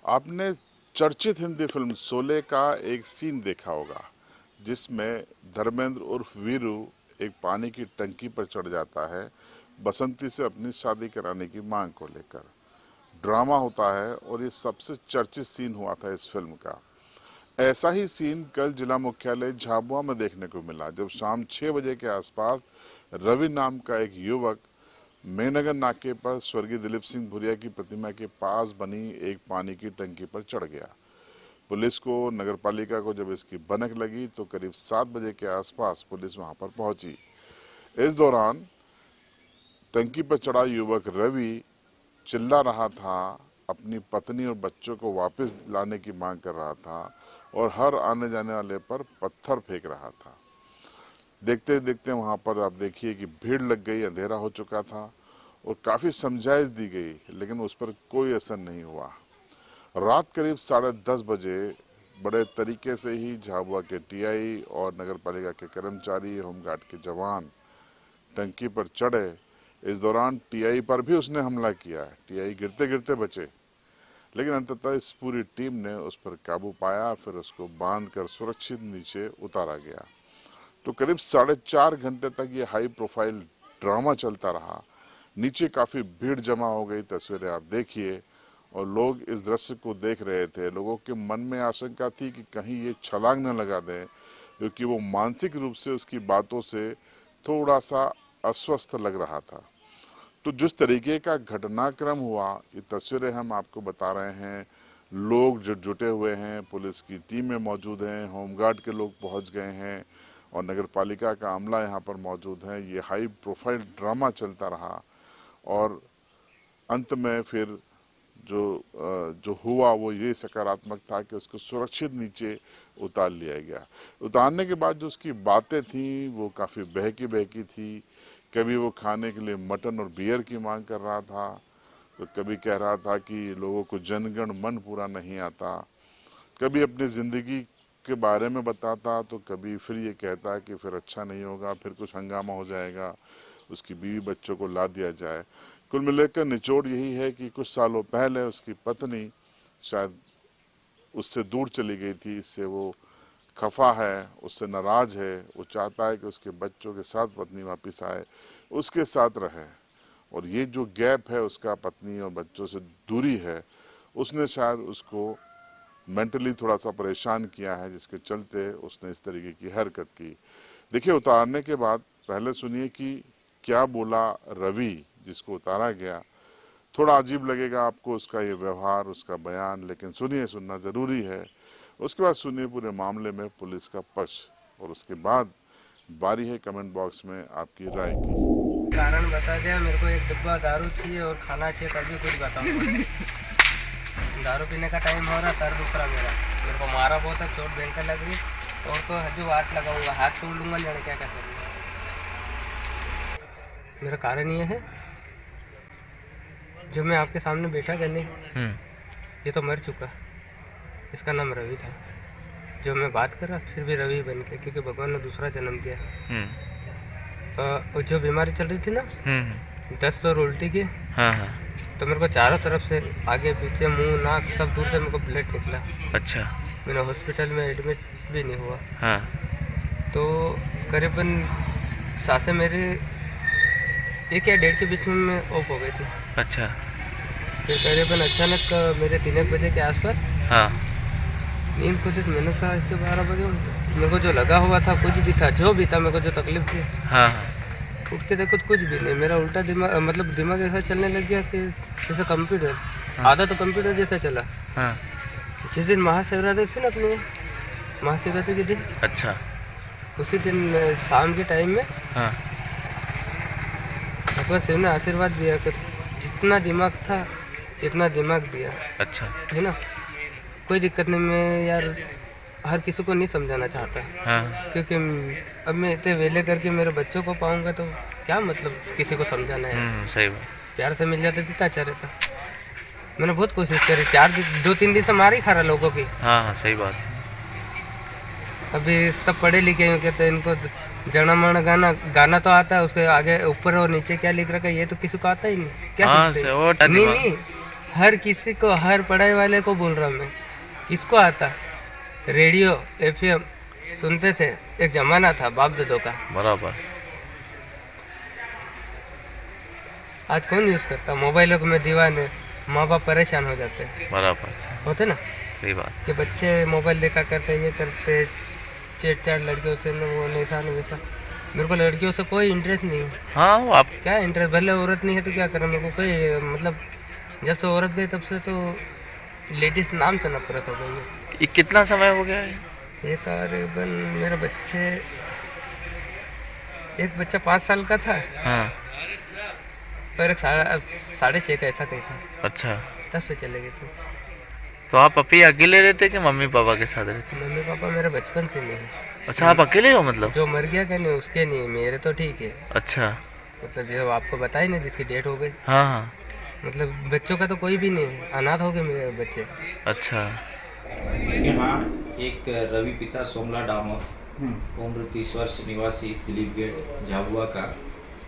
आपने चर्चित हिंदी फिल्म शोले का एक सीन देखा होगा जिसमें धर्मेंद्र उर्फ वीरू एक पानी की टंकी पर चढ़ जाता है बसंती से अपनी शादी कराने की मांग को लेकर। ड्रामा होता है और ये सबसे चर्चित सीन हुआ था इस फिल्म का। ऐसा ही सीन कल जिला मुख्यालय झाबुआ में देखने को मिला जब शाम 6 बजे के आसपास रवि नाम का एक युवक मेहनगर नाके पर स्वर्गीय दिलीप सिंह भुरिया की प्रतिमा के पास बनी एक पानी की टंकी पर चढ़ गया। पुलिस को नगरपालिका को जब इसकी भनक लगी तो करीब 7 बजे के आसपास पुलिस वहां पर पहुंची। इस दौरान टंकी पर चढ़ा युवक रवि चिल्ला रहा था, अपनी पत्नी और बच्चों को वापस लाने की मांग कर रहा था और हर आने जाने वाले पर पत्थर फेंक रहा था। देखते देखते वहां पर आप देखिए कि भीड़ लग गई, अंधेरा हो चुका था और काफी समझाइश दी गई लेकिन उस पर कोई असर नहीं हुआ। रात करीब 10:30 बजे बड़े तरीके से ही झाबुआ के टीआई और नगरपालिका के कर्मचारी, होमगार्ड के जवान टंकी पर चढ़े। इस दौरान टीआई पर भी उसने हमला किया। टीआई गिरते गिरते बचे लेकिन अंततः इस पूरी टीम ने उस पर काबू पाया, फिर उसको बांधकर सुरक्षित नीचे उतारा गया। तो करीब 4.5 घंटे तक ये हाई प्रोफाइल ड्रामा चलता रहा। नीचे काफी भीड़ जमा हो गई, तस्वीरें आप देखिए, और लोग इस दृश्य को देख रहे थे। लोगों के मन में आशंका थी कि कहीं ये छलांग न लगा दे, क्योंकि वो मानसिक रूप से उसकी बातों से थोड़ा सा अस्वस्थ लग रहा था। तो जिस तरीके का घटनाक्रम हुआ, ये तस्वीरें हम आपको बता रहे हैं। लोग जो जुटे हुए हैं, पुलिस की टीमें मौजूद हैं, होमगार्ड के लोग पहुंच गए हैं और नगरपालिका का अमला यहाँ पर मौजूद है। ये हाई प्रोफाइल ड्रामा चलता रहा और अंत में फिर जो हुआ वो ये सकारात्मक था कि उसको सुरक्षित नीचे उतार लिया गया। उतारने के बाद जो उसकी बातें थी वो काफ़ी बहकी थी। कभी वो खाने के लिए मटन और बियर की मांग कर रहा था, तो कभी कह रहा था कि लोगों को जनगण मन पूरा नहीं आता, कभी अपनी ज़िंदगी के बारे में बताता, तो कभी फिर ये कहता कि फिर अच्छा नहीं होगा, फिर कुछ हंगामा हो जाएगा, उसकी बीवी बच्चों को ला दिया जाए। कुल मिलाकर निचोड़ यही है कि कुछ सालों पहले उसकी पत्नी शायद उससे दूर चली गई थी, इससे वो खफा है, उससे नाराज है। वो चाहता है कि उसके बच्चों के साथ पत्नी वापस आए, उसके साथ रहे। और ये जो गैप है उसका पत्नी और बच्चों से दूरी है, उसने शायद उसको मेंटली थोड़ा सा परेशान किया है, जिसके चलते उसने इस तरीके की हरकत की। देखिए, उतारने के बाद पहले सुनिए कि क्या बोला रवि जिसको उतारा गया। थोड़ा अजीब लगेगा आपको उसका ये व्यवहार, उसका बयान, लेकिन सुनिए, सुनना ज़रूरी है। उसके बाद सुनिए पूरे मामले में पुलिस का पक्ष और उसके बाद बारी है कमेंट बॉक्स में आपकी राय की। कारण बता दिया, मेरे को एक डिब्बा दारू चाहिए और खाना चाहिए, तभी कुछ बताऊंगा। दारू पीने का टाइम हो रहा, सर दुख रहा मेरे को मारा बहुत है, चोट भयंकर लग रही और तो जो हाथ लगाऊंगा, हाथ तोड़ लूंगा, जाने क्या क्या करूँगा। मेरा कारण ये है, जो मैं आपके सामने बैठा करने, ये तो मर चुका, इसका नाम रवि था। जो मैं बात कर रहा फिर भी रवि बन के, क्योंकि भगवान ने दूसरा जन्म दिया। और जो बीमारी चल रही थी ना, दस्त और उल्टी की, तो मेरे को चारों तरफ से, आगे पीछे, मुंह, नाक, सब दूर से मेरे को ब्लड निकला। अच्छा। मैंने हॉस्पिटल में एडमिट भी नहीं हुआ। तो करीबन सांसें मेरी 1 या 1.5 के बीच में ऑफ हो गई थी। अच्छा। फिर करीबन अचानक मेरे 3 बजे के आसपास नींद खुली, तो मैंने कहा इसके 12 बजे मेरे को जो लगा हुआ था, कुछ भी था, जो भी था, मेरे को जो तकलीफ थी, उठ के देखो तो कुछ भी नहीं। मेरा उल्टा दिमाग, मतलब दिमाग ऐसा चलने लग गया कि जैसे कंप्यूटर, आधा तो कंप्यूटर जैसा चला। जिस दिन महाशिवरात्रि थी ना, अपनी महाशिवरात्रि के दिन, अच्छा, उसी दिन शाम के टाइम में भगवान शिव ने आशीर्वाद दिया कि जितना दिमाग था इतना दिमाग दिया। अच्छा, है ना, कोई दिक्कत नहीं। मैं यार हर किसी को नहीं समझाना चाहता, क्योंकि अब मैं इतने वेले करके मेरे बच्चों को पाऊंगा तो क्या मतलब किसी को समझाना है। सही बात। प्यार से मिल जाता कितना अच्छा रहता। मैंने बहुत कोशिश करी, 2-3 दिन से मार ही खा रहा लोगों की। हाँ, सही बात। अभी सब पढ़े लिखे हैं, कहते हैं इनको जनगण गाना गाना तो आता है, उसके आगे ऊपर और नीचे क्या लिख रखा है ये तो किसी को आता ही नहीं। क्या हाँ सोचते से हैं? वो नहीं नहीं, हर किसी को, हर पढ़ाई वाले को बोल रहा हूँ मैं। किसको आता? रेडियो एफएम सुनते थे, एक जमाना था बाप दादों का। बराबर। आज कौन यूज़ करता? मोबाइलों में दीवाने, माँ बाप परेशान हो जाते हैं। बराबर होते ना सही बात। कि बच्चे मोबाइल देखा करते, ये करते, छेड़छाड़ लड़कियों से, न वो निशान वैसा। मेरे को लड़कियों से कोई इंटरेस्ट नहीं है। हाँ वो आप क्या इंटरेस्ट, भले औरत नहीं है तो क्या करें, मेरे को कोई मतलब, जब से औरत गई तब से तो लेडीज नाम से नफरत हो गई है। ये कितना समय हो गया है? ये करीबन मेरे बच्चे, एक बच्चा 5 साल का था, हाँ पर एक 6.5 का ऐसा कहीं था, अच्छा। तब से चले गए थे। तो आप अभी अकेले रहते कि मम्मी पापा के साथ रहते? मम्मी पापा मेरे बचपन से नहीं है। अच्छा आप अकेले हो मतलब? जो मर गया क्या नहीं उसके नहीं, मेरे तो ठीक है। अच्छा मतलब जो आपको बताई ना, जिसकी डेट हो गई, हाँ हाँ मतलब बच्चों का तो कोई भी नहीं है, अनाथ हो गए मेरे बच्चे। अच्छा। यहाँ एक रवि पिता सोमला डामोर, उम्र 30 वर्ष, निवासी दिलीप गेट झाबुआ का,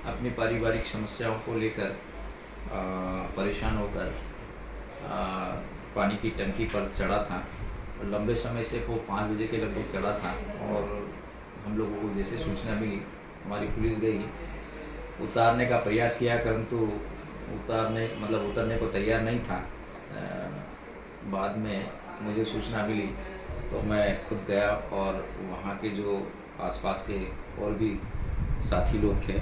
अपनी पारिवारिक समस्याओं को लेकर परेशान होकर पानी की टंकी पर चढ़ा था। और लंबे समय से वो 5 बजे के लगभग चढ़ा था और हम लोगों को जैसे सूचना मिली, हमारी पुलिस गई, उतारने का प्रयास किया, परंतु उतरने को तैयार नहीं था। बाद में मुझे सूचना मिली तो मैं खुद गया और वहाँ के जो आसपास के और भी साथी लोग थे,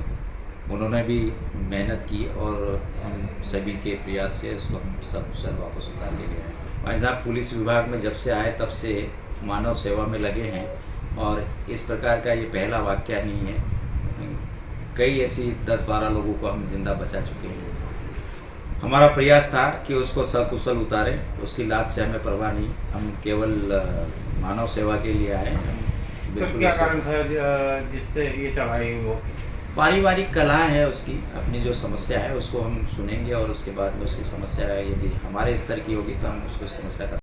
उन्होंने भी मेहनत की और हम सभी के प्रयास से उसको हम सब वापस उतार ले गए। भाई साहब पुलिस विभाग में जब से आए तब से मानव सेवा में लगे हैं और इस प्रकार का ये पहला वाक़या नहीं है। कई ऐसी 10-12 लोगों को हम जिंदा बचा चुके हैं। हमारा प्रयास था कि उसको सकुशल उतारें, उसकी लात से हमें परवाह नहीं, हम केवल मानव सेवा के लिए आए हैं। सर क्या कारण था जिससे ये चढ़ाई वो? पारिवारिक कलह है उसकी, अपनी जो समस्या है उसको हम सुनेंगे और उसके बाद में उसकी समस्या यदि हमारे स्तर की होगी तो हम उसको समस्या का